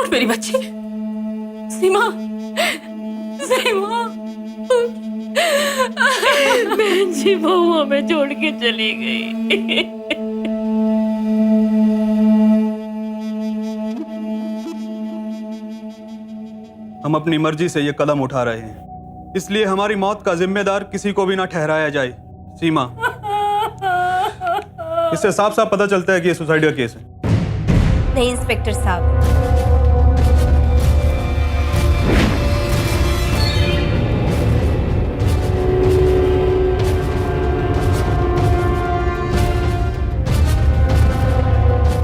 उठ मेरी बच्ची। सीमा, सीमा। बहन जी बहू हमें छोड़ के चली गई। हम अपनी मर्जी से ये कदम उठा रहे हैं, इसलिए हमारी मौत का जिम्मेदार किसी को भी ना ठहराया जाए। सीमा, इससे साफ साफ पता चलता है कि ये सुसाइड का केस है। नहीं इंस्पेक्टर साहब,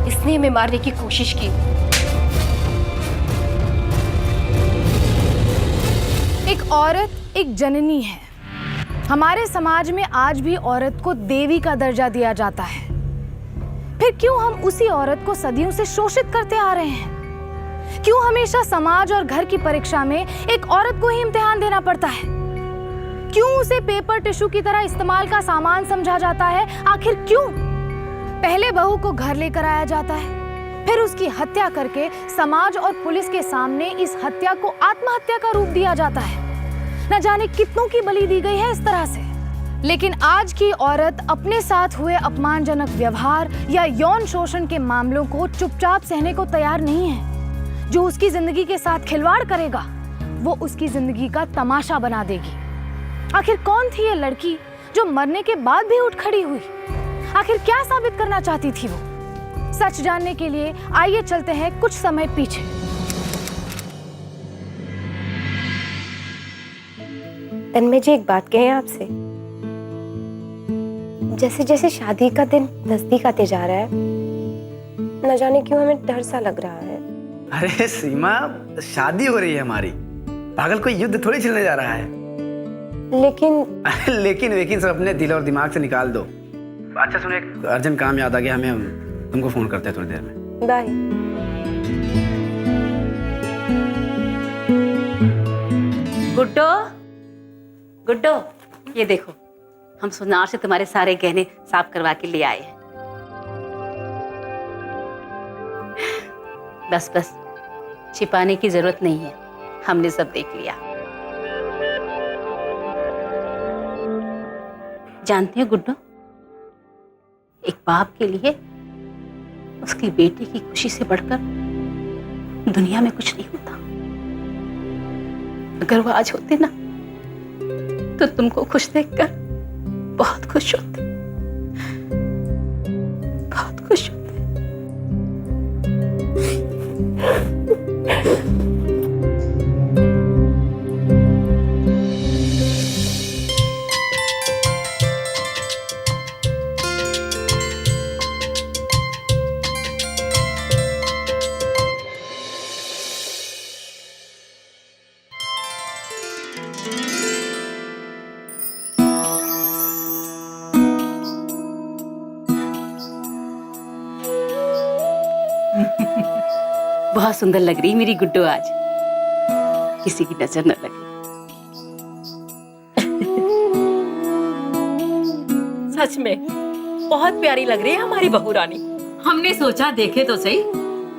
इसने हमें मारने की कोशिश की। एक औरत एक जननी है। हमारे समाज में आज भी औरत को देवी का दर्जा दिया जाता है। फिर क्यों हम उसी औरत को सदियों से शोषित करते आ रहे हैं? क्यों हमेशा समाज और घर की परीक्षा में एक औरत को ही इम्तिहान देना पड़ता है? क्यों उसे पेपर टिश्यू की तरह इस्तेमाल का सामान समझा जाता है? आखिर क्यों? पहले बहू को घर लेकर आया जाता है, फिर उसकी हत्या करके समाज और पुलिस के सामने इस हत्या को आत्महत्या का रूप दिया जाता है। न जाने कितनों की बलि दी गई है इस तरह से। लेकिन आज की औरत अपने साथ हुए अपमानजनक व्यवहार या यौन शोषण के मामलों को चुपचाप सहने को तैयार नहीं है। जो उसकी जिंदगी के साथ खिलवाड़ करेगा वो उसकी जिंदगी का तमाशा बना देगी। आखिर कौन थी ये लड़की जो मरने के बाद भी उठ खड़ी हुई? आखिर क्या साबित करना चाहती थी वो? सच जानने के लिए आइए चलते हैं कुछ समय पीछे। तन्मय जी, एक बात कहें आपसे। जैसे जैसे शादी का दिन नजदीक आते जा रहा है, न जाने क्यों हमें डर सा लग रहा है। अरे सीमा, शादी हो रही है हमारी, पागल कोई युद्ध थोड़ी चलने जा रहा है। लेकिन लेकिन सब अपने दिल और दिमाग से निकाल दो। अच्छा सुनो, एक अर्जेंट काम याद आ गया हमें, हम तुमको फोन करते हैं थोड़ी देर में। बाय। गुड्डो, गुड्डो, ये देखो, हम सुनार से तुम्हारे सारे गहने साफ करवा के ले आए हैं। बस बस, छिपाने की जरूरत नहीं है, हमने सब देख लिया। जानती हो गुड्डो, एक बाप के लिए उसकी बेटी की खुशी से बढ़कर दुनिया में कुछ नहीं होता। अगर वो आज होते ना तो तुमको खुश देखकर बहुत खुश होते, बहुत खुश होते। बहुत सुंदर लग रही मेरी गुड्डो आज, किसी की नजर न लगे। सच में बहुत प्यारी लग रही है हमारी बहू रानी। हमने सोचा देखे तो सही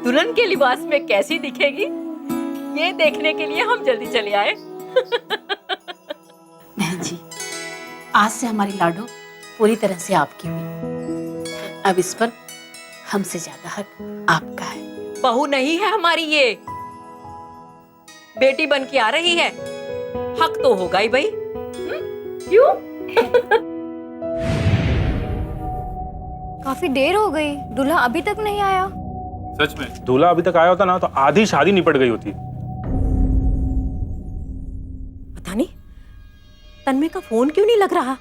दुल्हन के लिबास में कैसी दिखेगी, ये देखने के लिए हम जल्दी चले आए। बहन जी, आज से हमारी लाडो पूरी तरह से आपकी हुई। अब इस पर हमसे ज्यादा हक आपका है। बहू नहीं है हमारी, ये बेटी बन के आ रही है, हक तो होगा ही भाई। क्यों? काफी देर हो गई, दूल्हा अभी तक नहीं आया। सच में दूल्हा अभी तक आया होता ना तो आधी शादी निपट गई होती। पता नहीं तन्मय का फोन क्यों नहीं लग रहा।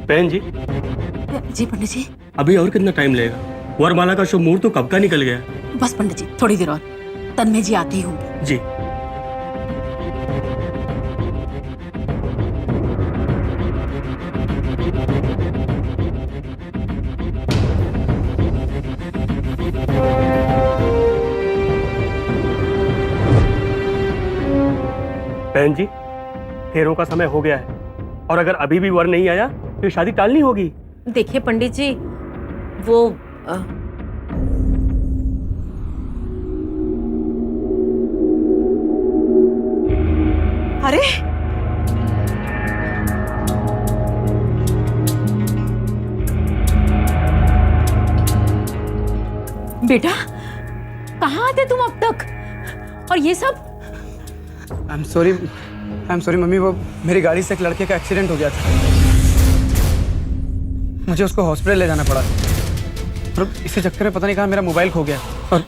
बहन जी। जी पंडित जी। अभी और कितना टाइम लगेगा? वरमाला का शुभ मुहूर्त तो कब का निकल गया। बस पंडित जी, थोड़ी देर और, तन्मय जी आते ही होंगे। जी। बहन जी, फेरों का समय हो गया है और अगर अभी भी वर नहीं आया तो ये शादी टालनी होगी। देखिए पंडित जी, वो अरे बेटा, कहाँ थे तुम अब तक? और ये सब? आई एम सॉरी मम्मी, वो मेरी गाड़ी से एक लड़के का एक्सीडेंट हो गया था, मुझे उसको हॉस्पिटल ले जाना पड़ा और इसी चक्कर में पता नहीं कहाँ मेरा मोबाइल खो गया और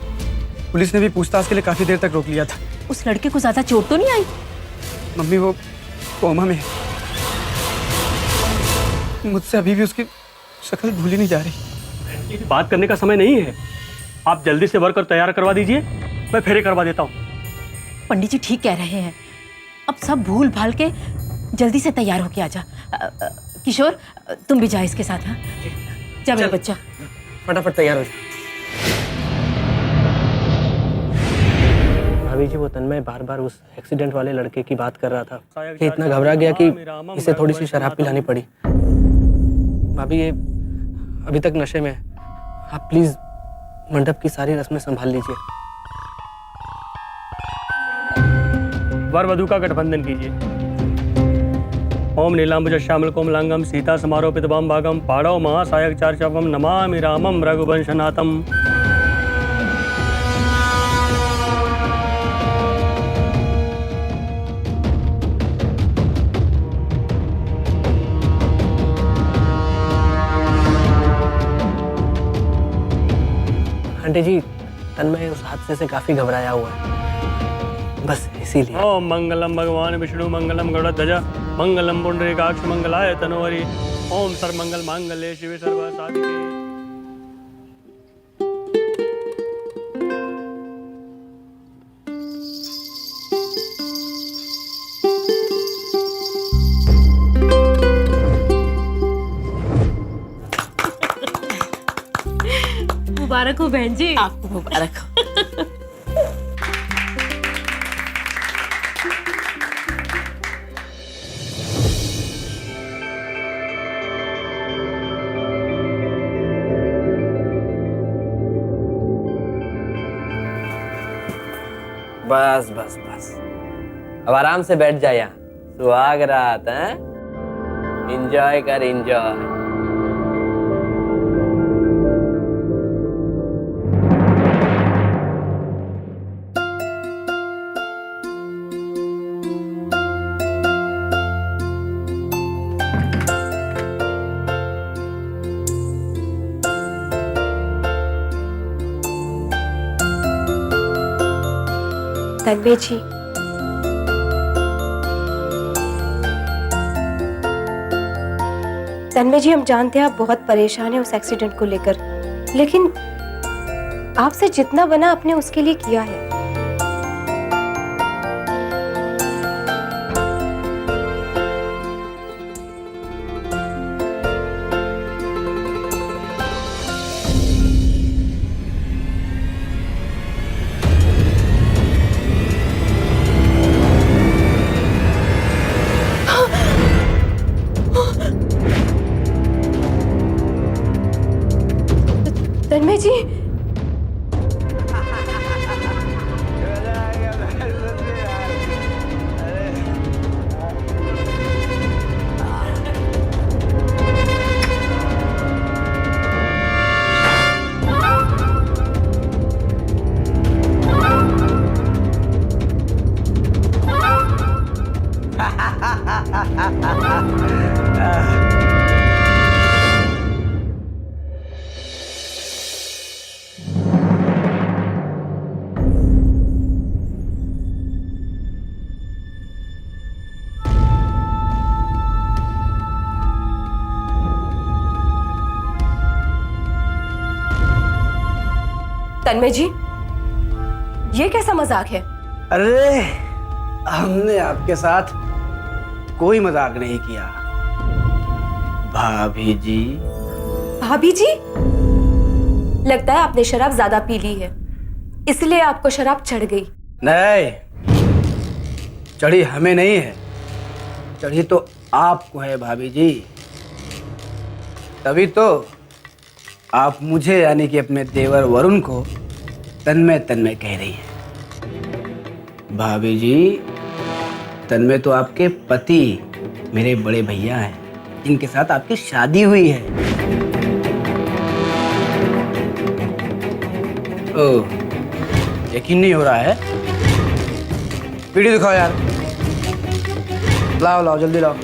पुलिस ने भी पूछताछ के लिए काफी देर तक रोक लिया था। उस लड़के को ज्यादा चोट तो नहीं आई? मम्मी वो कोमा में है, मुझसे अभी भी उसकी शक्ल भूली नहीं जा रही। बात करने का समय नहीं है, आप जल्दी से वर्कर तैयार करवा दीजिए, मैं फेरे करवा देता हूँ। पंडित जी ठीक कह रहे हैं, अब सब भूल भाल के जल्दी से तैयार होके आ जा। किशोर, तुम भी जा इसके साथ। हाँ, जा मेरा बच्चा, फटाफट तैयार हो जा। भाभी जी, वो तन्मय बार बार उस एक्सीडेंट वाले लड़के की बात कर रहा था कि इतना घबरा गया कि इसे थोड़ी सी शराब पिलानी पड़ी। भाभी ये अभी तक नशे में है, आप प्लीज मंडप की सारी रस्में संभाल लीजिए। वर वधु का गठबंधन कीजिए। ओम नीलांबुज श्यामल कोमलांगम सीता समारोपित बम भागम पाड़व महासायक चार्चवम नमामि रामम रघुवंशनाथम। आंटी जी, तन्मय उस हादसे से काफी घबराया हुआ है, बस इसीलिए। ओम मंगलम भगवान विष्णु मंगलम गरुड़ध्वज मंगलम पुंडरीकाक्ष मंगलाय तनोहरि ओम सर्वमंगल मांगल्ये शिवे सर्व साधिके। मुबारक हो बहन जी। आपको मुबारक हो। बस बस बस, अब आराम से बैठ जा यहाँ, सुहाग रात है, एंजॉय कर एंजॉय। तन्मय जी, तन्मय जी, हम जानते हैं आप बहुत परेशान हैं उस एक्सीडेंट को लेकर, लेकिन आपसे जितना बना आपने उसके लिए किया है। तन्मय जी, तन्मय जी, ये कैसा मजाक है? अरे हमने आपके साथ कोई मजाक नहीं किया भाभी जी। भाभी जी, लगता है आपने शराब ज्यादा पी ली है, इसलिए आपको शराब चढ़ गई। नहीं, चढ़ी हमें नहीं है, चढ़ी तो आपको है भाभी जी। तभी तो आप मुझे यानी कि अपने देवर वरुण को तन्मय तन्मय कह रही हैं। भाभी जी, तन्मय तो आपके पति मेरे बड़े भैया हैं, इनके साथ आपकी शादी हुई है। ओह, यकीन नहीं हो रहा है? वीडियो दिखाओ यार। लाओ लाओ जल्दी लाओ।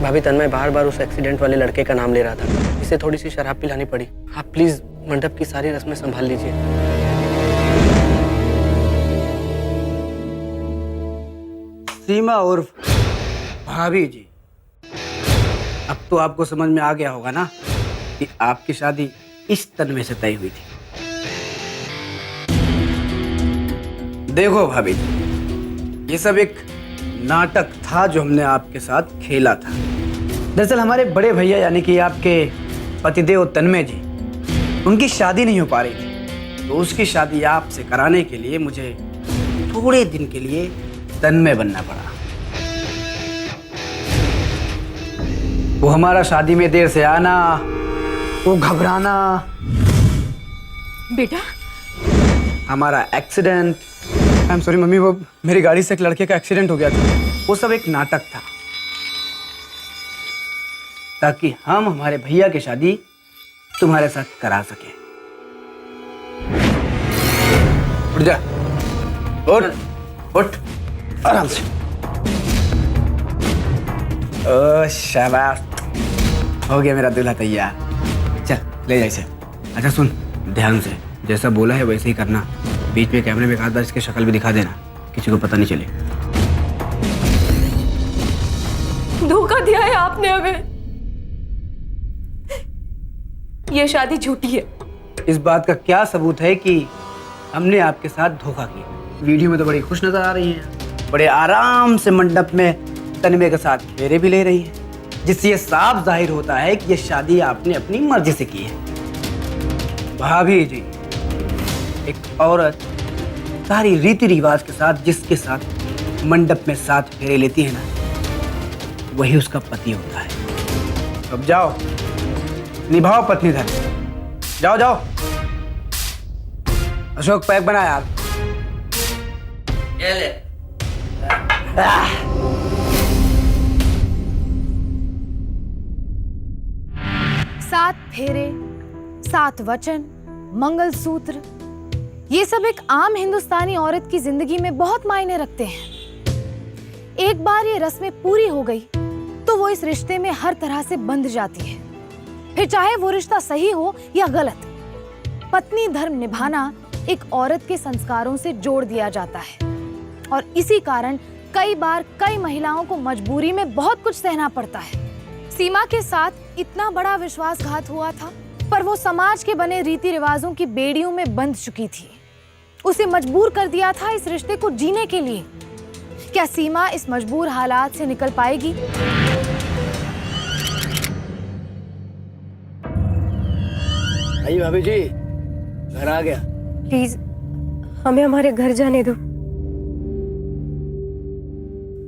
भाभी, तन्मय बार बार उस एक्सीडेंट वाले लड़के का नाम ले रहा था। इसे थोड़ी सी शराब पिलानी पड़ी। आप प्लीज मंडप की सारी रस्में संभाल लीजिए। सीमा उर्फ भाभी जी, अब तो आपको समझ में आ गया होगा ना कि आपकी शादी इस तन्मय से तय हुई थी। देखो भाभी जी, ये सब एक नाटक था जो हमने आपके साथ खेला था। दरअसल हमारे बड़े भैया यानी कि आपके पतिदेव तन्मय जी, उनकी शादी नहीं हो पा रही थी, तो उसकी शादी आपसे कराने के लिए मुझे थोड़े दिन के लिए तन्मय बनना पड़ा। वो हमारा शादी में देर से आना, वो घबराना, बेटा हमारा accident, I am sorry mummy, वो मेरी गाड़ी से एक लड़के का एक्सीडेंट हो गया था, वो सब एक नाटक था ताकि हम हमारे भैया की शादी तुम्हारे साथ करा सके। उठ जा, उठ उठ आराम से। ओ शाबाश, हो गया मेरा दूल्हा तैयार। चल ले जा इसे। अच्छा सुन, ध्यान से, जैसा बोला है वैसे ही करना। बीच में कैमरे में एक आध बार इसकी शक्ल भी दिखा देना, किसी को पता नहीं चले। धोखा दिया है आपने हमें। ये शादी झूठी है। इस बात का क्या सबूत है कि हमने आपके साथ धोखा किया? वीडियो में तो बड़ी खुश नजर आ रही हैं, बड़े आराम से मंडप में तन्मय के साथ फेरे भी ले रही हैं, जिससे ये साफ जाहिर होता है कि ये शादी आपने अपनी मर्जी से की है। भाभी जी, एक औरत सारी रीति रिवाज के साथ जिसके साथ मंडप में साथ फेरे लेती है ना, वही उसका पति होता है। अब जाओ, निभाओ पत्नी धर्म। जाओ जाओ। अशोक पैक बना यार। ये ले। सात फेरे, सात वचन, मंगलसूत्र, ये सब एक आम हिंदुस्तानी औरत की जिंदगी में बहुत मायने रखते हैं। एक बार ये रस्में पूरी हो गई तो वो इस रिश्ते में हर तरह से बंध जाती है, फिर चाहे वो रिश्ता सही हो या गलत। पत्नी धर्म निभाना एक औरत के संस्कारों से जोड़ दिया जाता है और इसी कारण कई बार कई महिलाओं को मजबूरी में बहुत कुछ सहना पड़ता है। सीमा के साथ इतना बड़ा विश्वासघात हुआ था, पर वो समाज के बने रीति रिवाजों की बेड़ियों में बंध चुकी थी। उसे मजबूर कर दिया था इस रिश्ते को जीने के लिए। क्या सीमा इस मजबूर हालात से निकल पाएगी? आइए भाभी जी, घर आ गया। प्लीज हमें हमारे घर जाने दो।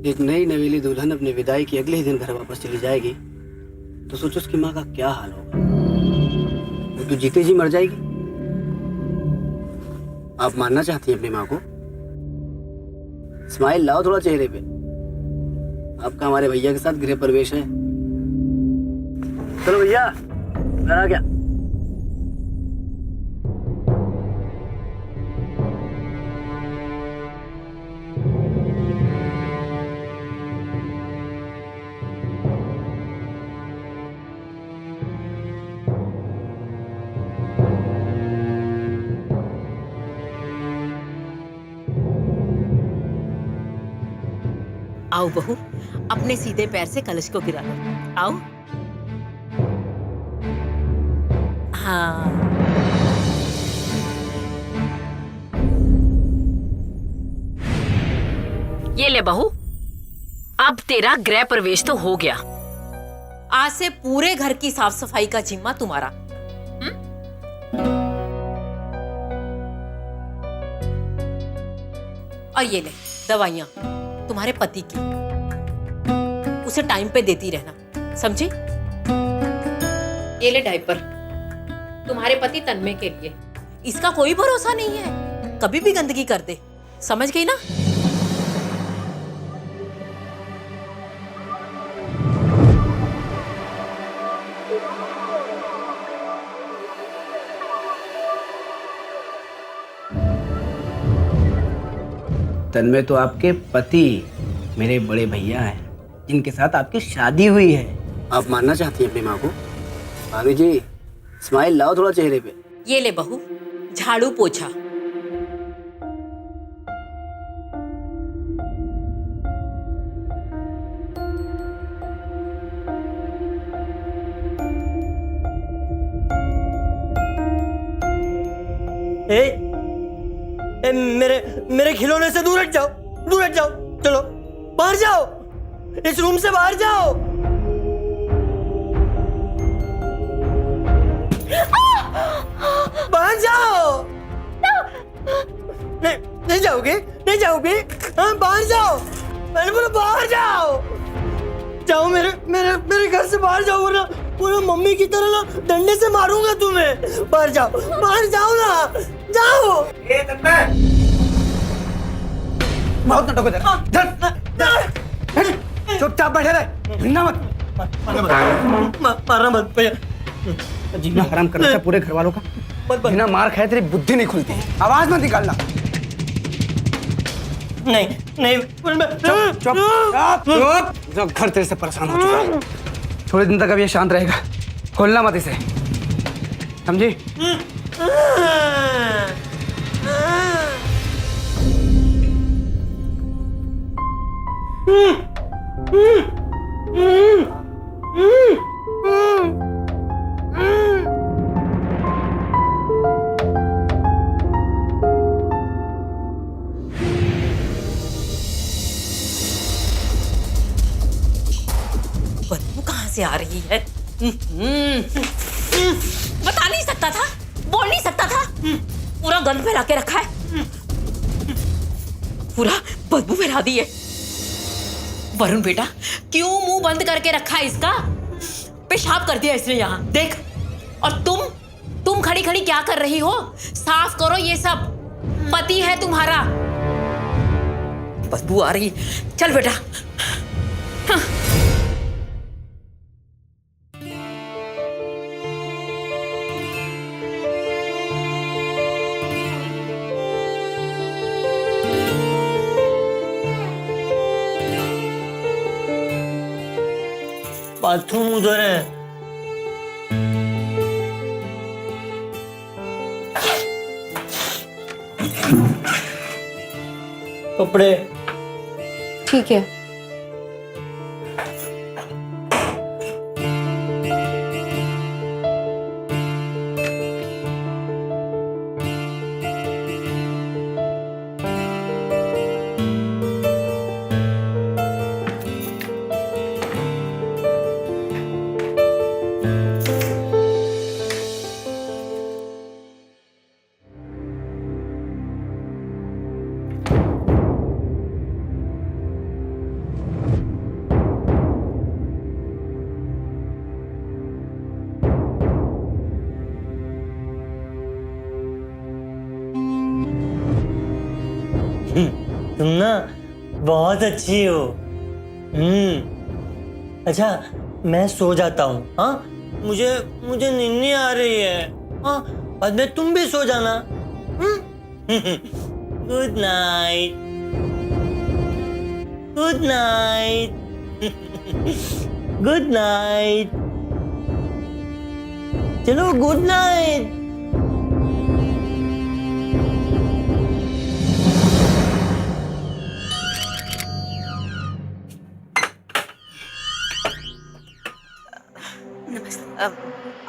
एक नई नवेली दुल्हन अपनी विदाई की अगले ही दिन घर वापस चली जाएगी तो सोचो उसकी माँ का क्या हाल होगा। वो तो जीते जी मर जाएगी। आप मानना चाहती हैं अपनी माँ को? स्माइल लाओ थोड़ा चेहरे पे। आपका हमारे भैया के साथ गृह प्रवेश है। चलो भैया, घर आ गया। आओ बहू, अपने सीधे पैर से कलश को गिरा लो। आओ। हाँ, ये ले बहू, अब तेरा गृह प्रवेश तो हो गया। आज से पूरे घर की साफ सफाई का जिम्मा तुम्हारा। और ये ले दवाइयां तुम्हारे पति की, उसे टाइम पे देती रहना, समझी? ये ले डायपर तुम्हारे पति तन्मय के लिए, इसका कोई भरोसा नहीं है, कभी भी गंदगी कर दे, समझ गई ना? तन्मय तो आपके पति मेरे बड़े भैया हैं, जिनके साथ आपकी शादी हुई है। आप मानना चाहती हैं अपनी माँ को? भाभी जी स्माइल लाओ थोड़ा चेहरे पे। ये ले बहू झाड़ू पोछा। मेरे खिलौने से दूर हट जाओ, दूर हट जाओ, चलो बाहर जाओ, इस रूम से बाहर जाओ। बाहर जाओ। नहीं जाओगे? नहीं जाओगे? हाँ बाहर जाओ, मैंने बोला बाहर जाओ। जाओ मेरे घर से बाहर जाओ, वरना पूरा मम्मी की तरह ना डंडे से मारूंगा तुम्हें। बाहर जाओ ना, जाओ। बहुत नाटक है, चुपचाप बैठे रहे, हिलना मत। मारना मत भैया। जीना हराम कर रखा है पूरे घर वालों का। बिना मार खाए तेरी बुद्धि नहीं खुलती, आवाज मत निकालना। नहीं चुप चुप, घर तेरे से परेशान हो चुका है। थोड़े दिन तक अब ये शांत रहेगा, खोलना मत इसे, समझी? बदबू कहाँ से आ रही है? बता नहीं सकता था, बोल नहीं सकता था, पूरा गंद फैला के रखा है, पूरा बदबू फैला दी है। वरुण बेटा क्यों मुंह बंद करके रखा है इसका? पेशाब कर दिया इसने यहाँ, देख। और तुम खड़ी खड़ी क्या कर रही हो? साफ करो ये सब, पति है तुम्हारा। बदबू आ रही, चल बेटा। हाँ। बाथरूम उधर है। कपड़े ठीक है। तुम ना बहुत अच्छी हो। अच्छा मैं सो जाता हूँ। हाँ मुझे नींद नहीं आ रही है। हाँ बाद में तुम भी सो जाना। Good night, good night, good night. चलो गुड नाइट।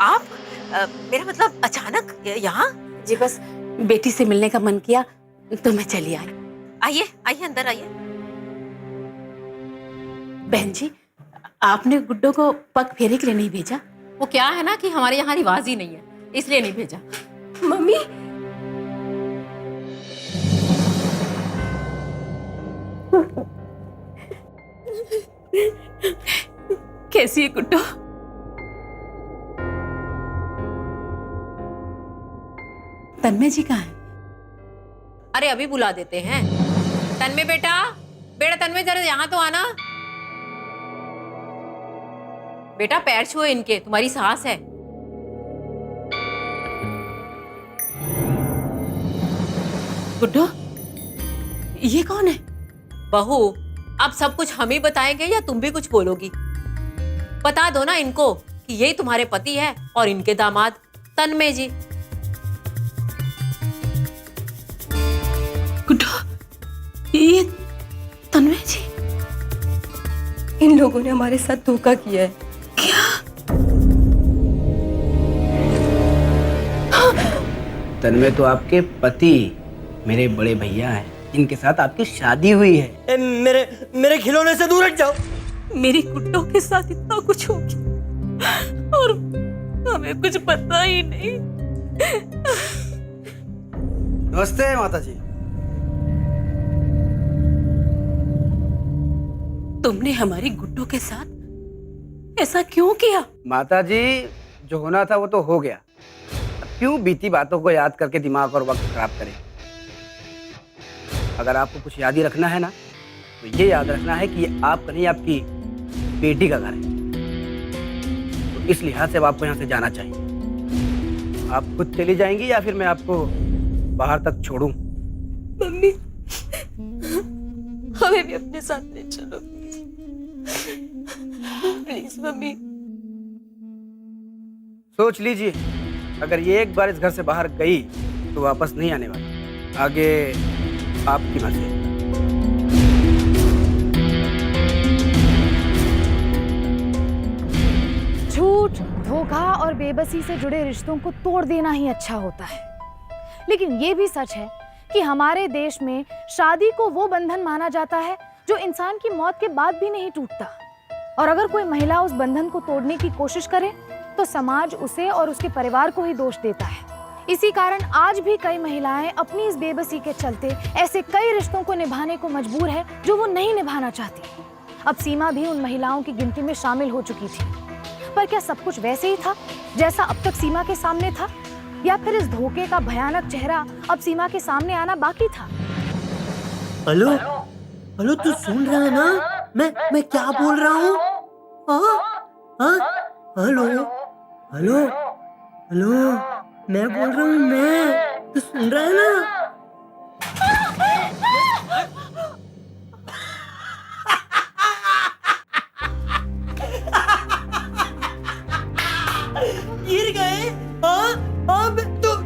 आप मेरा मतलब अचानक यहाँ? जी बस बेटी से मिलने का मन किया तो मैं चली आई। आइए आइए अंदर आइए। बहन जी आपने गुड्डो को पग फेरे के लिए नहीं भेजा? वो क्या है ना कि हमारे यहाँ रिवाज ही नहीं है, इसलिए नहीं भेजा। मम्मी, कैसी है गुड्डो? तन्मय जी कहाँ है? अरे अभी बुला देते हैं। तन्मय बेटा, बेटा तन्मय जरा यहाँ तो आना। बेटा पैर छुओ इनके, तुम्हारी सास है। गुड्डो, ये कौन है? बहू, अब सब कुछ हम ही बताएंगे या तुम भी कुछ बोलोगी? बता दो ना इनको कि यही तुम्हारे पति है और इनके दामाद तन्मय जी। गुड्डो, ये तन्मय जी? इन लोगों ने हमारे साथ धोखा किया है। तन्मय तो आपके पति, मेरे बड़े भैया हैं, इनके साथ आपकी शादी हुई है। मेरे खिलौने से दूर हट जाओ। मेरी गुड्डो के साथ इतना कुछ हो गया और हमें कुछ पता ही नहीं। नमस्ते माता जी। तुमने हमारी गुड्डो के साथ ऐसा क्यों किया? माता जी, जो होना था वो तो हो गया। अब क्यों बीती बातों को याद करके दिमाग और वक्त खराब करें? अगर आपको कुछ याद ही रखना है ना, तो ये याद रखना है कि ये आपका नहीं, आपकी बेटी का घर है। तो इस लिहाज से अब आपको यहाँ से जाना चाहिए। आप खुद चली जाएंगी या फिर मैं आपको बाहर तक छोड़ूं? मम्मी, हमें भी अपने साथ ले चलो प्लीज मम्मी। सोच लीजिए, अगर ये एक बार इस घर से बाहर गई तो वापस नहीं आने वाली। आगे आपकी मर्जी। झूठ, धोखा और बेबसी से जुड़े रिश्तों को तोड़ देना ही अच्छा होता है। लेकिन ये भी सच है कि हमारे देश में शादी को वो बंधन माना जाता है जो इंसान की मौत के बाद भी नहीं टूटता। और अगर कोई महिला उस बंधन को तोड़ने की कोशिश करे तो समाज उसे और उसके परिवार को ही दोष देता है। इसी कारण आज भी कई महिलाएं अपनी इस बेबसी के चलते ऐसे कई रिश्तों को निभाने को मजबूर है जो वो नहीं निभाना चाहती। अब सीमा भी उन महिलाओं की गिनती में शामिल हो चुकी थी। पर क्या सब कुछ वैसे ही था जैसा अब तक सीमा के सामने था, या फिर इस धोखे का भयानक चेहरा अब सीमा के सामने आना बाकी था? हेलो हेलो, तू सुन रहा है ना मैं क्या बोल रहा हूँ? हेलो हेलो हेलो, मैं बोल रहा हूँ, मैं, तू सुन रहा है ना? गिर गए? हाँ,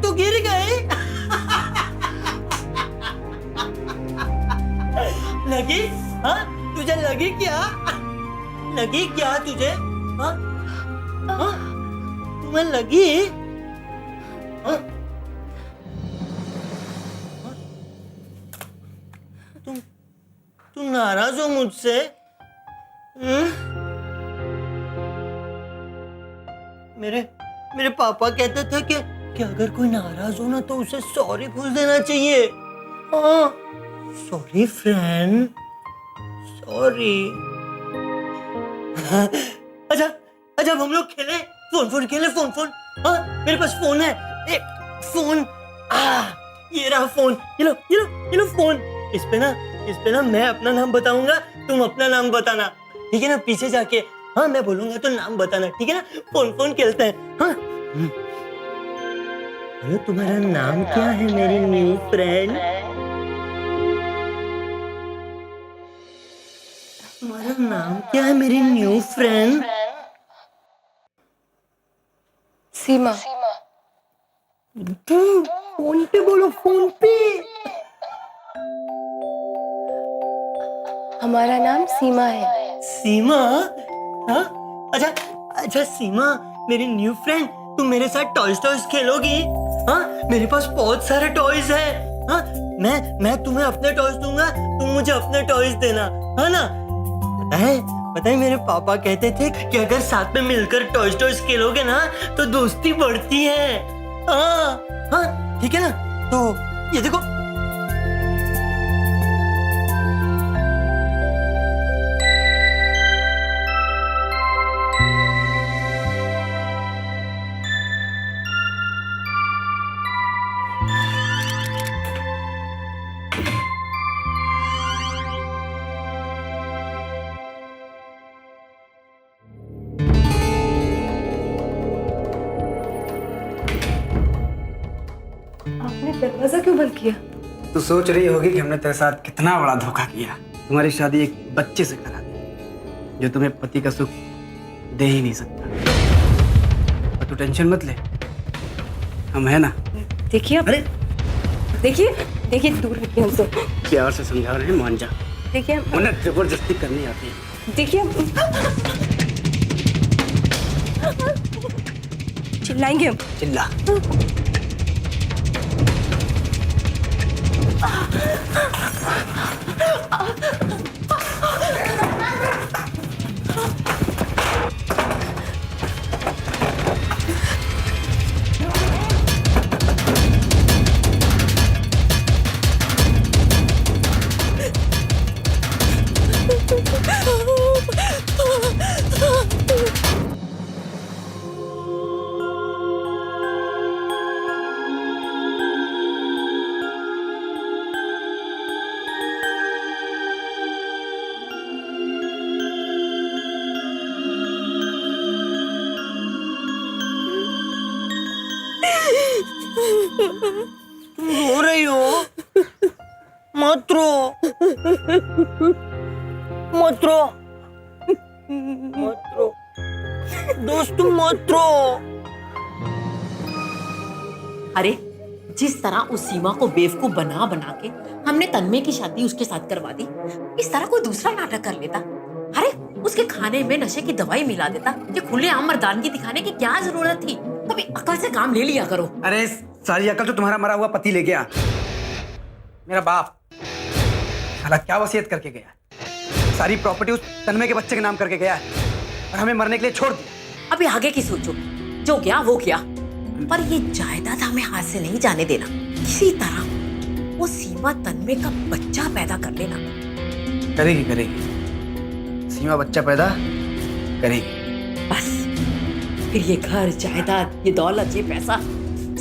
तू गिर गए? लगी? हाँ, तुझे लगी क्या? लगी क्या तुझे? हाँ, हाँ, तुम्हें लगी? हाँ? तुम नाराज हो मुझसे? मेरे पापा कहते थे कि अगर कोई नाराज हो ना तो उसे सॉरी बोल देना चाहिए। हाँ, सॉरी फ्रेंड, सॉरी। अच्छा, हम लोग खेले, फोन खेले, फोन। हाँ, मेरे पास फोन है, फोन। ये रहा फोन, ये लो फोन। इस पे ना मैं अपना नाम बताऊंगा, तुम अपना नाम बताना, ठीक है ना? पीछे जाके, हाँ, मैं बोलूंगा तो नाम बताना, ठीक है ना? फोन खेलते हैं। हाँ, हेलो, तुम्हारा नाम क्या है मेरी न्यू फ्रेंड? तुम्हारा नाम क्या है मेरी न्यू फ्रेंड? सीमा। फोन पे बोलो, फोन पे। हमारा नाम सीमा है। सीमा? हाँ? अच्छा सीमा, मेरी न्यू फ्रेंड, तुम मेरे साथ टॉयज खेलोगी? हाँ, मेरे पास बहुत सारे टॉयज है। हाँ, मैं तुम्हें अपने टॉयज दूंगा, तुम मुझे अपने टॉयज देना, है ना? पता है मेरे पापा कहते थे कि अगर साथ में मिलकर टॉयज टॉयज खेलोगे ना तो दोस्ती बढ़ती है। हाँ हाँ ठीक है ना। तो ये देखो, आपने दरवाजा क्यों बंद किया? तू सोच रही होगी कि हमने तेरे साथ कितना बड़ा धोखा किया। तुम्हारी शादी एक बच्चे से करा दी जो तुम्हें पति का सुख दे ही नहीं सकता। और तू टेंशन मत ले, हम है ना। देखिए अरे देखिए दूर रखिए हमसे। प्यार से समझा रहे हैं, मान जा। देखिए उन्हें जबरदस्ती करनी आती है। देखिए चिल्लाएंगे हम। चिल्ला। रो रही हो? मत रो, मत रो, मत रो दोस्त, मत रो। अरे जिस तरह उस सीमा को बेवकूफ बना बना के हमने तन्मय की शादी उसके साथ करवा दी, इस तरह कोई दूसरा नाटक कर लेता। अरे उसके खाने में नशे की दवाई मिला देता। ये खुलेआम मर्दानगी दिखाने की क्या जरूरत थी? कभी अकल से काम ले लिया करो। अरे सारी अकल तो तुम्हारा मरा हुआ पति ले गया। मेरा बाप साला क्या वसीयत करके गया। सारी प्रॉपर्टी उस तन्मय के बच्चे के नाम करके गया है और हमें मरने के लिए छोड़ दिया। अभी आगे की सोचो, जो गया वो गया, पर ये जायदाद हमें हाथ से नहीं जाने देना। किसी तरह वो सीमा तन्मय का बच्चा पैदा कर लेना। करेगी करेगी, सीमा बच्चा पैदा करेगी। बस फिर ये घर, जायदाद, ये दौलत, ये पैसा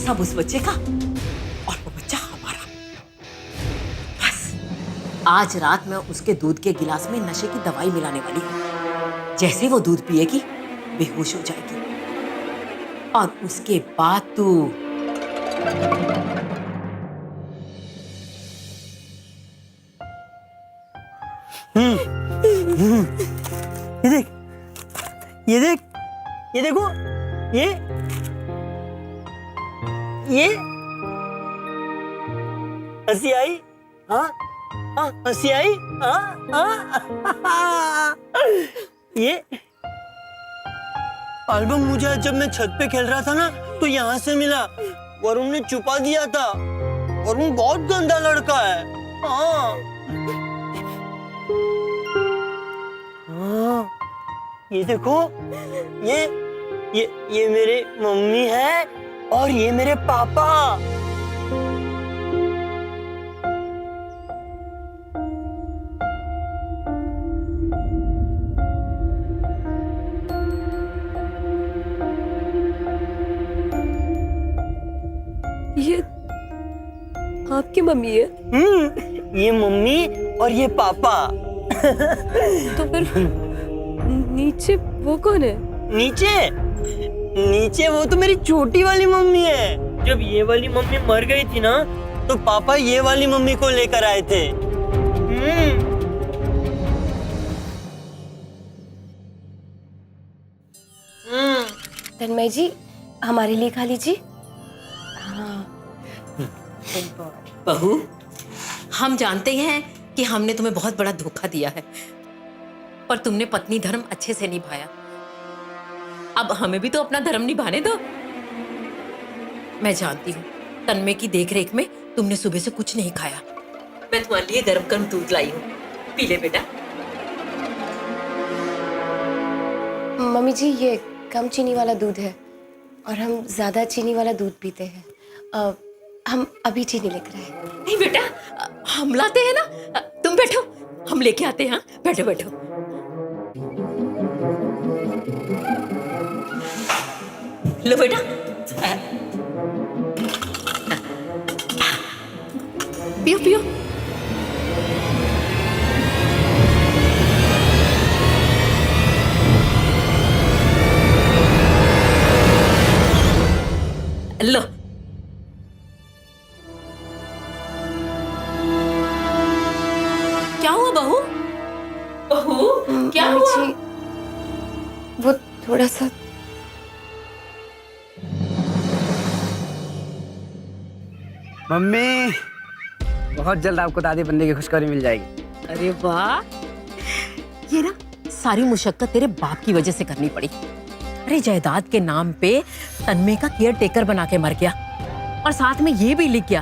सब उस बच्चे का और वो बच्चा हमारा। बस आज रात मैं उसके दूध के गिलास में नशे की दवाई मिलाने वाली हूँ। जैसे वो दूध पिएगी बेहोश हो जाएगी और उसके बाद तू ये देख, ये देख, ये देखो, ये हंसी आई। हाँ हाँ हंसी आई। हाँ हाँ ये एल्बम मुझे जब मैं छत पे खेल रहा था ना तो यहाँ से मिला। वरुण ने छुपा दिया था। वरुण बहुत गंदा लड़का है। हाँ हाँ ये देखो, ये मेरे मम्मी है और ये मेरे पापा। ये आपकी मम्मी है? ये मम्मी और ये पापा। तो फिर नीचे वो कौन है? नीचे वो तो मेरी छोटी वाली मम्मी है। जब ये वाली मम्मी मर गई थी ना तो पापा ये वाली मम्मी को लेकर आए थे। तन्मय जी हमारे लिए खा लीजिए। बहू, हम जानते हैं कि हमने तुम्हें बहुत बड़ा धोखा दिया है, पर तुमने पत्नी धर्म अच्छे से निभाया। अब हमें भी तो अपना धर्म निभाने दो। मैं जानती हूँ तन्मय की देखरेख में तुमने सुबह से कुछ नहीं खाया। मैं तुम्हारे लिए गर्म गर्म दूध लाई हूँ, पी ले बेटा। मम्मी जी ये कम चीनी वाला दूध है और हम ज़्यादा चीनी वाला दूध पीते हैं। हम अभी चीनी लेकर आए। नहीं बेटा, हम लाते हैं ना, तुम बैठो, हम लेके आते हैं। हाँ, बैठो बैठो। लो बेटा, पियो पियो। लो, क्या हुआ बहू? बहू क्या हुआ? जी वो थोड़ा सा मम्मी, बहुत जल्द आपको दादी बनने की खुशखबरी मिल जाएगी। अरे वाह, ये ना सारी मुशक्कत तेरे बाप की वजह से करनी पड़ी। अरे जायदाद के नाम पे तन्मय का केयर टेकर बना के मर गया और साथ में ये भी लिख गया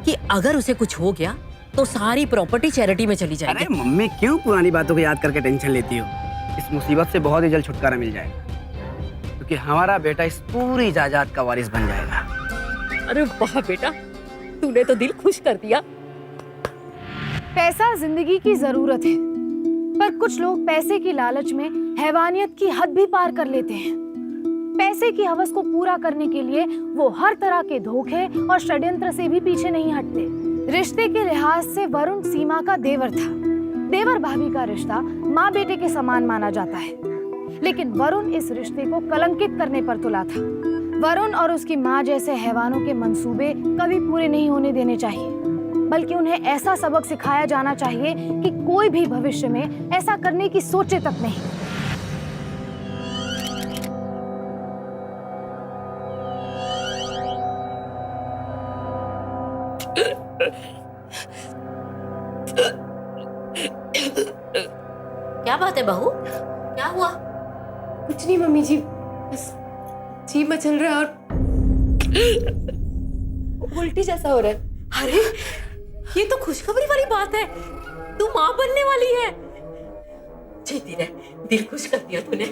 कि अगर उसे कुछ हो गया तो सारी प्रॉपर्टी चैरिटी में चली जाएगी। अरे मम्मी, क्यों पुरानी बातों को याद करके टेंशन लेती हो? इस मुसीबत से बहुत ही जल्द छुटकारा मिल जाएगा, क्योंकि हमारा बेटा इस पूरी जायदाद का वारिस बन जाएगा। अरे वाह बेटा, तूने तो दिल खुश कर दिया। पैसा जिंदगी की जरूरत है, पर कुछ लोग पैसे की लालच में हैवानियत की हद भी पार कर लेते हैं। पैसे की हवस को पूरा करने के लिए वो हर तरह के धोखे और षड्यंत्र से भी पीछे नहीं हटते। रिश्ते के लिहाज से वरुण सीमा का देवर था। देवर भाभी का रिश्ता माँ बेटे के समान माना जाता है, लेकिन वरुण इस रिश्ते को कलंकित करने पर तुला था। वरुण और उसकी माँ जैसे हैवानों के मंसूबे कभी पूरे नहीं होने देने चाहिए, बल्कि उन्हें ऐसा सबक सिखाया जाना चाहिए कि कोई भी भविष्य में ऐसा करने की सोचे तक नहीं। क्या बात है बहू, क्या हुआ? कुछ नहीं मम्मी जी, बस जी मचल रहा है और उल्टी जैसा हो रहा है। अरे ये तो खुशखबरी वाली बात है, तू माँ बनने वाली है। जीती रहे, दिल खुश कर दिया तूने।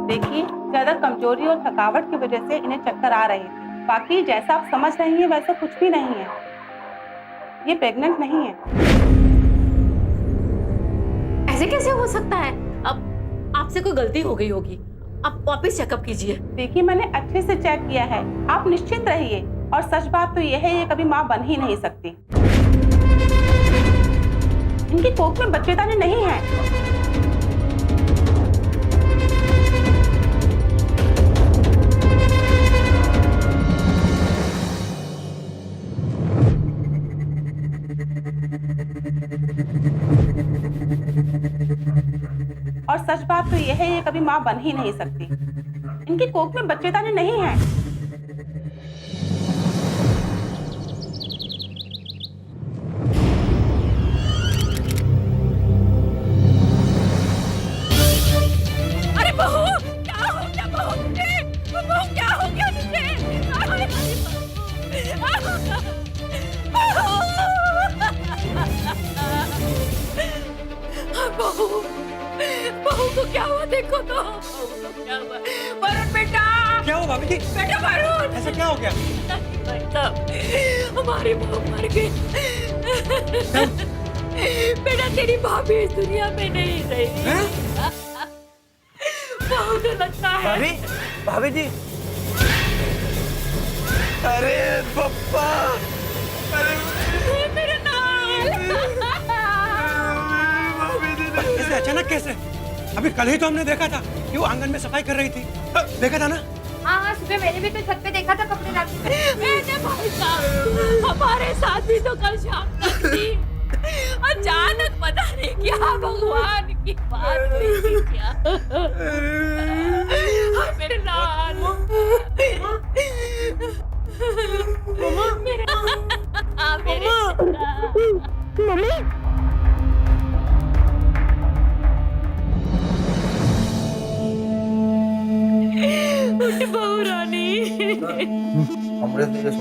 देखिए, ज्यादा कमजोरी और थकावट की वजह से इन्हें चक्कर आ रहे थे। बाकी जैसा आप समझ रही हैं वैसा कुछ भी नहीं है। ये प्रेग्नेंट नहीं है। ऐसे कैसे हो सकता है? अब आपसे कोई गलती हो गई होगी, आप वापस चेकअप कीजिए। देखिए, मैंने अच्छे से चेक किया है, आप निश्चिंत रहिए। और सच बात तो यह है, ये कभी माँ बन ही नहीं सकती। इनकी कोख में बच्चेदानी नहीं है। और सच बात तो यह है, ये कभी माँ बन ही नहीं सकती। इनकी कोख में बच्चेदानी नहीं है। अरे बहू, क्या हो गया बहू तुझे? बहू क्या हो गया तुझे? बहू, बहू को क्या हुआ? देखो तो बहू को क्या हुआ। वरुण बेटा, क्या हुआ भाभी जी? बेटा वरुण, ऐसा क्या हो गया? हमारे बहू मर गई। बेटा तेरी भाभी इस दुनिया में नहीं रही। बहू तो लगता है। भाभी, भाभी जी। अरे पप्पा, अरे मेरे नाल। कैसे अचानक कैसे? अभी कल ही तो हमने देखा था कि वो आंगन में सफाई कर रही थी। देखा था ना? हाँ, सुबह मैंने भी तो छत पे देखा था कपड़े डालते। मैंने भाई साहब, हमारे साथ भी तो कल शाम तक थी। अचानक पता नहीं क्या भगवान की बात हुई थी क्या। मेरे लाल,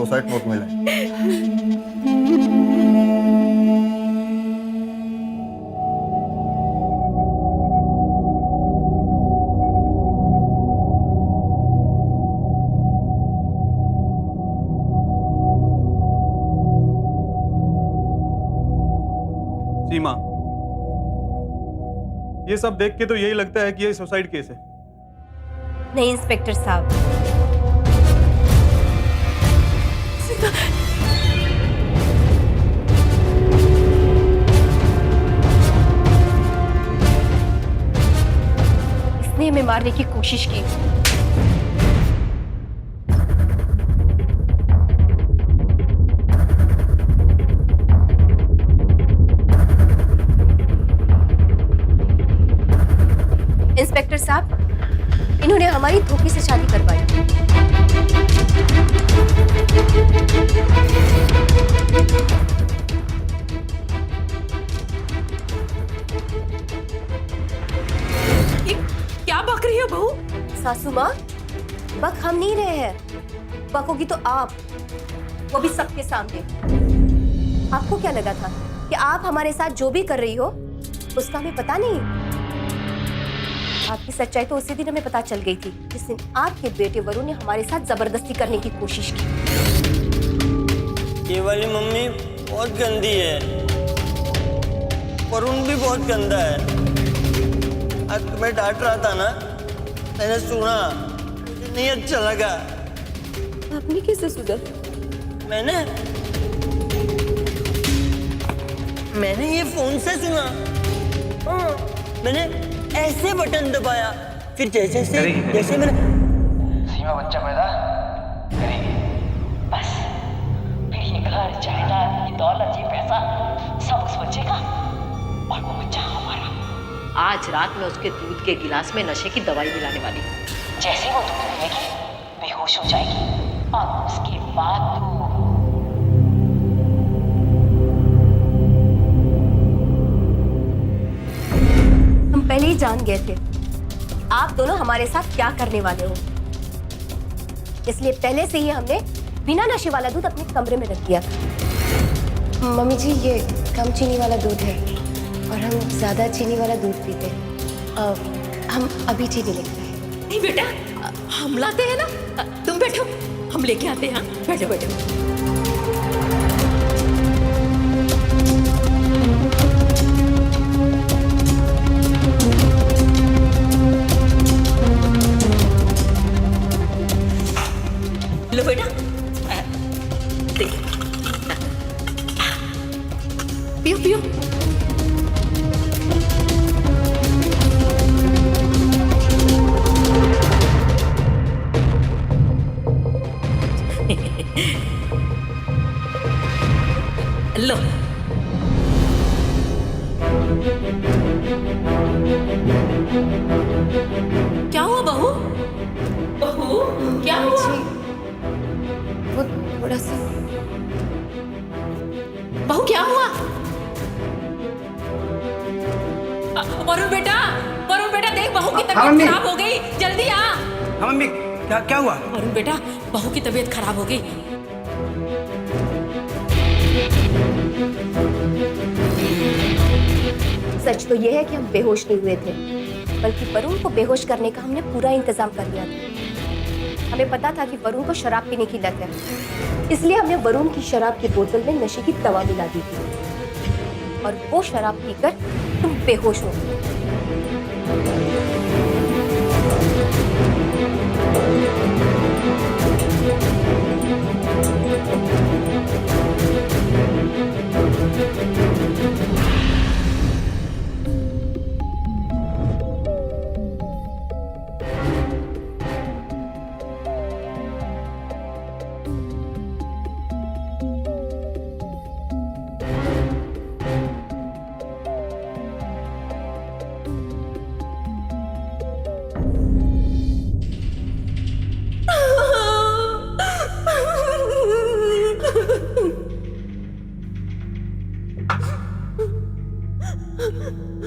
सुसाइड नोट मिला है। सीमा, ये सब देख के तो यही लगता है कि ये सुसाइड केस है। नहीं इंस्पेक्टर साहब, इसने हमें मारने की कोशिश की। इंस्पेक्टर साहब, इन्होंने हमारी धोखे से शादी करवाई। क्या बक रही हो बहू? सासू माँ, बक हम नहीं रहे हैं, बकोगी तो आप, वो भी सबके सामने। आपको क्या लगा था कि आप हमारे साथ जो भी कर रही हो उसका हमें पता नहीं? आपकी सच्चाई तो उसी दिन हमें पता चल गई थी जिस दिन आपके बेटे वरुण ने हमारे साथ जबरदस्ती करने की कोशिश की। ये वाली मम्मी बहुत गंदी है, वरुण भी बहुत गंदा है। आज तुम्हें डांट रहा था ना, मैंने सुना, मुझे नहीं अच्छा लगा। आपने कैसे सुना? मैंने ये फोन से सुना। मैंने ऐसे बटन दबाया, फिर जैसे मैंने सीमा बच्चा पैदा करेगी, बस फिर ये घर जायदाद, ये दौलत, ये पैसा सब उस बच्चे का और वो बच्चा हमारा। आज रात में उसके दूध के गिलास में नशे की दवाई मिलाने वाली हूँ। जैसे वो दूध पिएगी बेहोश हो जाएगी और उसके बाद तो पहले ही जान गए थे आप दोनों हमारे साथ क्या करने वाले हो, इसलिए पहले से ही हमने बिना नशे वाला दूध अपने कमरे में रख दिया था। मम्मी जी, ये कम चीनी वाला दूध है और हम ज्यादा चीनी वाला दूध पीते हैं। हम अभी चीनी लेते हैं। नहीं बेटा, हम लाते हैं ना, तुम बैठो, हम लेके आते हैं। हाँ, बैठो बैठो। लो बेटा, पियो पियो। लो, क्या हुआ बहू? बहू क्या हुआ? वो थोड़ा सा। बहू क्या हुआ? वरुण बेटा देख, बहू की तबीयत खराब हो गई, जल्दी आ। हाँ मम्मी, क्या हुआ? वरुण बेटा, बहू की तबीयत खराब हो गई। सच तो यह है कि हम बेहोश नहीं हुए थे, बल्कि वरुण को बेहोश करने का हमने पूरा इंतजाम कर लिया था। हमें पता था कि वरुण को शराब पीने की लत है, इसलिए हमने वरुण की शराब की बोतल में नशे की दवा मिला दी थी और वो शराब पीकर तुम बेहोश हो गए।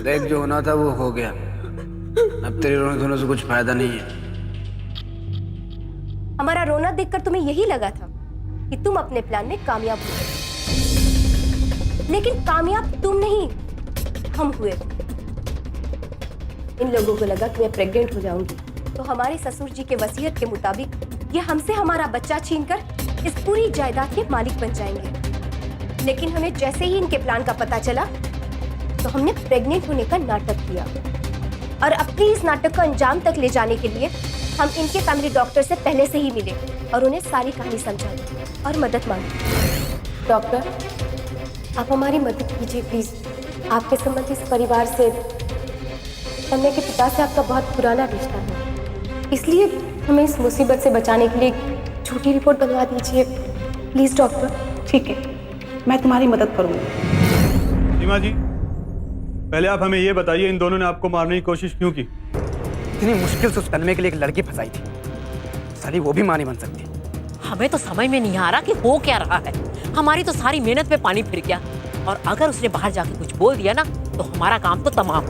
देख, जो होना था वो हो गया, अब तेरे रोने धोने से कुछ फायदा नहीं है। हमारा रोना देखकर तुम्हें यही लगा था कि तुम अपने प्लान में कामयाब हुए, लेकिन कामयाब तुम नहीं, हम हुए। इन लोगों को लगा कि मैं प्रेग्नेंट हो जाऊंगी, तो हमारे ससुर जी के वसीयत के मुताबिक ये हमसे हमारा बच्चा छीनकर इस पूरी जायदाद के मालिक बन जाएंगे। लेकिन हमें जैसे ही इनके प्लान का पता चला तो हमने प्रेग्नेंट होने का नाटक किया, और अपनी इस नाटक को अंजाम तक ले जाने के लिए हम इनके फैमिली डॉक्टर से पहले से ही मिले और उन्हें सारी कहानी समझाई और मदद मांगी। डॉक्टर, आप हमारी मदद कीजिए प्लीज। आपके संबंध इस परिवार से, तन्मय के पिता से आपका बहुत पुराना रिश्ता है, इसलिए हमें इस मुसीबत से बचाने के लिए एक झूठी रिपोर्ट बनवा दीजिए प्लीज डॉक्टर। ठीक है, मैं तुम्हारी मदद करूंगी। सीमा जी, पहले आप हमें ये बताइए, इन दोनों ने आपको मारने की कोशिश क्यों की? इतनी मुश्किल से उस तन्मय के लिए एक लड़की फंसाई थी, साली वो भी मां नहीं बन सकती। हमें तो समझ में नहीं आ रहा कि हो क्या रहा है। हमारी तो सारी मेहनत पे पानी फिर गया, और अगर उसने बाहर जाके कुछ बोल दिया ना तो हमारा काम तो तमाम।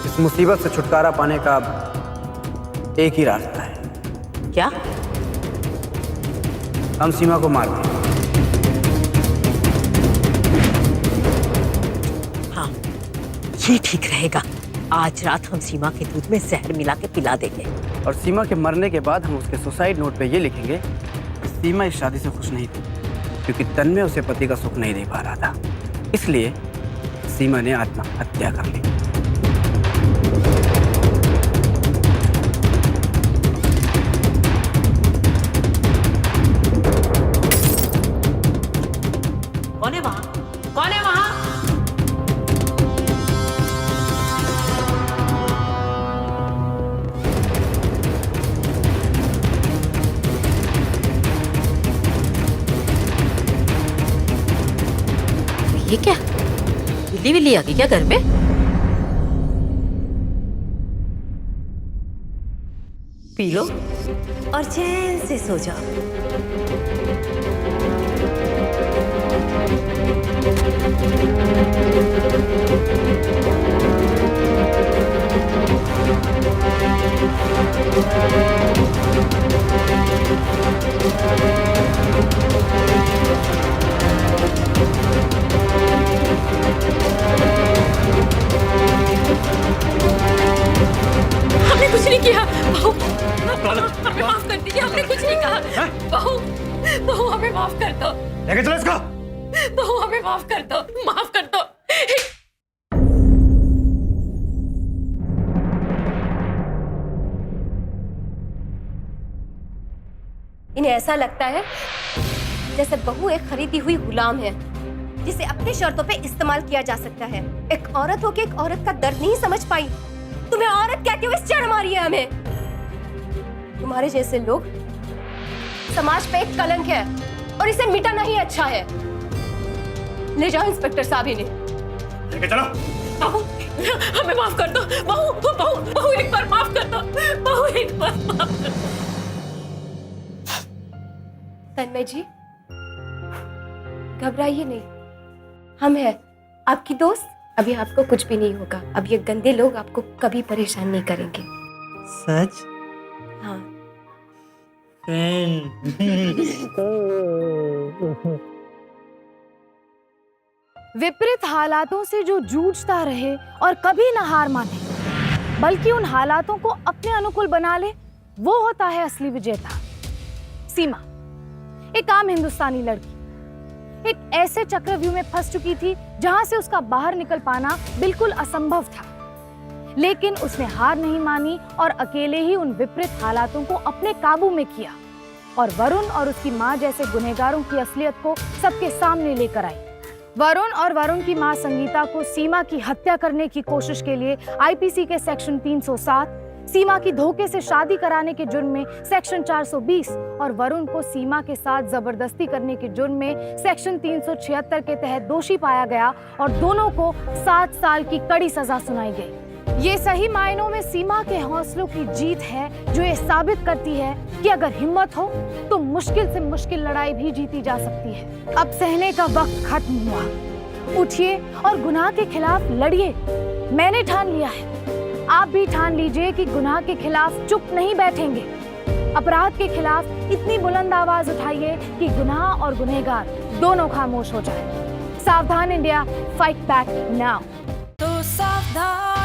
इस मुसीबत से छुटकारा पाने का एक ही रास्ता है। क्या? हम सीमा को मार दें। हाँ, ये ठीक रहेगा। आज रात हम सीमा के दूध में जहर मिला के पिला देंगे, और सीमा के मरने के बाद हम उसके सुसाइड नोट पे ये लिखेंगे, सीमा इस शादी से खुश नहीं थी क्योंकि तन्मय उसे पति का सुख नहीं दे पा रहा था, इसलिए सीमा ने आत्महत्या कर ली। कौन है वहां? कौन है वहां? ये क्या, बिल्ली बिल्ली आ गई क्या घर में? पी लो और चैन से सो जाओ। हमने कुछ नहीं किया बहू, हमें माफ कर दीजिए, हमने कुछ नहीं कहा। बहू, बहू हमें माफ कर दो। लेके चलो इसको। बहू हमें माफ कर दो, माफ कर दो। इन्हें ऐसा लगता है जैसे बहू एक खरीदी हुई गुलाम है जिसे अपनी शर्तों पे इस्तेमाल किया जा सकता है। एक औरत होके एक औरत का दर्द नहीं समझ पाई। तुम्हें औरत कहते हुए चढ़ मारी है हमें। तुम्हारे जैसे लोग समाज पे एक कलंक है और इसे मिटाना ही अच्छा है। ले जाओ इंस्पेक्टर साहब इन्हें। लेके चलो। बहू हमें माफ कर दो। बहू बहू बहू एक बार माफ कर दो। बहू एक बार माफ कर दो। तन्मय जी, घबराइए नहीं, हम हैं आपकी दोस्त। अभी आपको कुछ भी नहीं होगा। अब ये गंदे लोग आपको कभी परेशान नहीं करेंगे। सच? हाँ। विपरीत हालातों से जो जूझता रहे और कभी न हार माने, बल्कि उन हालातों को अपने अनुकूल बना ले, वो होता है असली विजेता। सीमा एक आम हिंदुस्तानी लड़की एक ऐसे चक्रव्यूह में फंस चुकी थी जहां से उसका बाहर निकल पाना बिल्कुल असंभव था, लेकिन उसने हार नहीं मानी और अकेले ही उन विपरीत हालातों को अपने काबू में किया और वरुण और उसकी मां जैसे गुनहगारों की असलियत को सबके सामने लेकर आई। वरुण और वरुण की मां संगीता को सीमा की हत्या करने की कोशिश के लिए आईपीसी के सेक्शन 307, सीमा की धोखे से शादी कराने के जुर्म में सेक्शन 420 और वरुण को सीमा के साथ जबरदस्ती करने के जुर्म में सेक्शन 376 के तहत दोषी पाया गया और दोनों को 7 साल की कड़ी सजा सुनाई गई। ये सही मायनों में सीमा के हौसलों की जीत है, जो ये साबित करती है कि अगर हिम्मत हो तो मुश्किल से मुश्किल लड़ाई भी जीती जा सकती है। अब सहने का वक्त खत्म हुआ। उठिए और गुनाह के खिलाफ लड़िए। मैंने ठान लिया है, आप भी ठान लीजिए कि गुनाह के खिलाफ चुप नहीं बैठेंगे। अपराध के खिलाफ इतनी बुलंद आवाज उठाइए कि गुनाह और गुनहगार दोनों खामोश हो जाए। सावधान इंडिया, फाइट बैक नाउ। तो सावधान